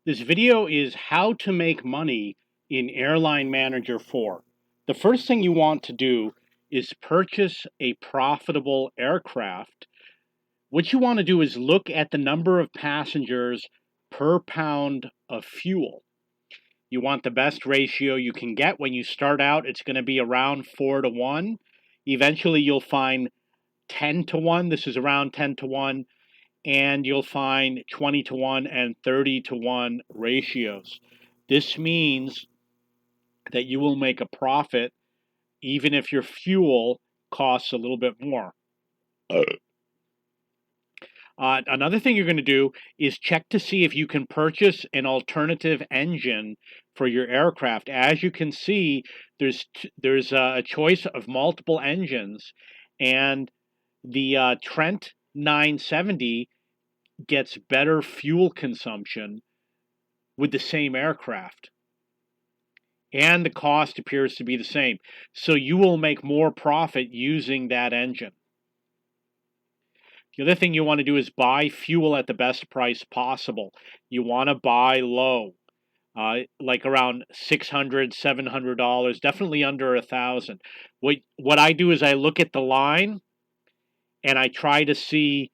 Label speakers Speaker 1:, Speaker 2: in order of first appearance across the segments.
Speaker 1: This video is how to make money in Airline Manager 4. The first thing you want to do is purchase a profitable aircraft. What you want to do is look at the number of passengers per pound of fuel. You want the best ratio you can get. When you start out, it's going to be around 4 to 1. Eventually, you'll find 10 to 1. This is around 10 to 1. And you'll find 20 to 1 and 30 to 1 ratios. This means that you will make a profit even if your fuel costs a little bit more. Another thing you're going to do is check to see if you can purchase an alternative engine for your aircraft. As you can see, there's a choice of multiple engines, and the Trent 970 gets better fuel consumption with the same aircraft. And the cost appears to be the same. So you will make more profit using that engine. The other thing you want to do is buy fuel at the best price possible. You want to buy low, like around $600, $700, definitely under $1,000. What I do is I look at the line and I try to see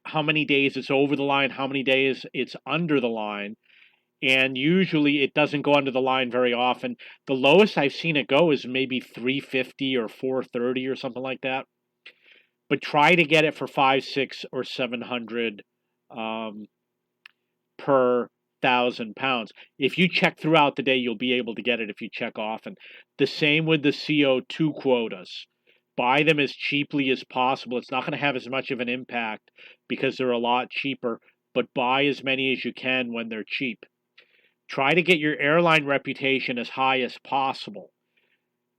Speaker 1: how many days it's over the line, how many days it's under the line. And usually it doesn't go under the line very often. The lowest I've seen it go is maybe 350 or 430 or something like that. But try to get it for 5, 6, or 700 per 1,000 pounds. If you check throughout the day, you'll be able to get it if you check often. The same with the CO2 quotas. Buy them as cheaply as possible. It's not going to have as much of an impact because they're a lot cheaper, but buy as many as you can when they're cheap. Try to get your airline reputation as high as possible.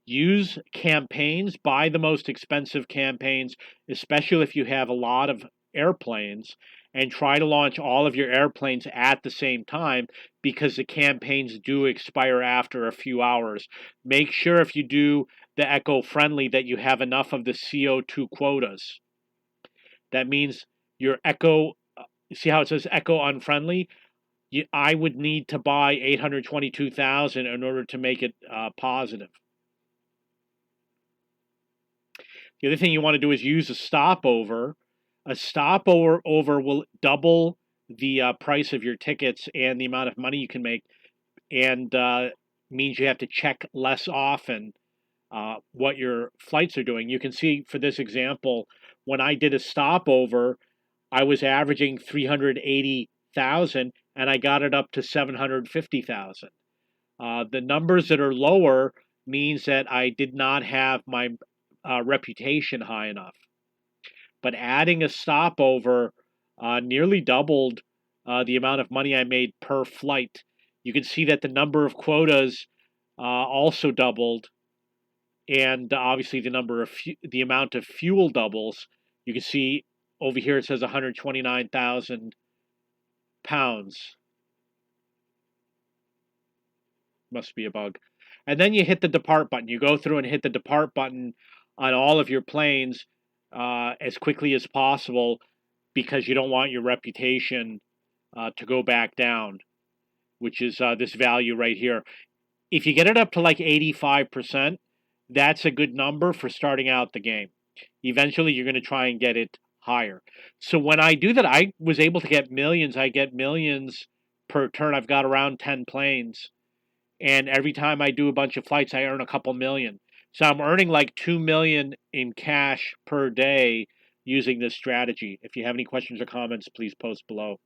Speaker 1: Use campaigns, buy the most expensive campaigns, especially if you have a lot of airplanes, and try to launch all of your airplanes at the same time because the campaigns do expire after a few hours. Make sure if you do the eco-friendly that you have enough of the CO2 quotas. That means your see how it says eco-unfriendly? I would need to buy 822,000 in order to make it positive. The other thing you want to do is use a stopover. A stopover will double the price of your tickets and the amount of money you can make, and means you have to check less often what your flights are doing. You can see for this example, when I did a stopover, I was averaging 380,000 and I got it up to 750,000. The numbers that are lower means that I did not have my reputation high enough. But adding a stopover nearly doubled the amount of money I made per flight. You can see that the number of quotas also doubled, and obviously the amount of fuel doubles. You can see over here it says 129,000 pounds. Must be a bug. And then you hit the depart button. You go through and hit the depart button on all of your planes as quickly as possible because you don't want your reputation to go back down, which is this value right here. If you get it up to like 85%, that's a good number for starting out the game. Eventually, you're going to try and get it higher. So when I do that, I was able to get millions. I get millions per turn. I've got around 10 planes. And every time I do a bunch of flights, I earn a couple million. So I'm earning like 2 million in cash per day using this strategy. If you have any questions or comments, please post below.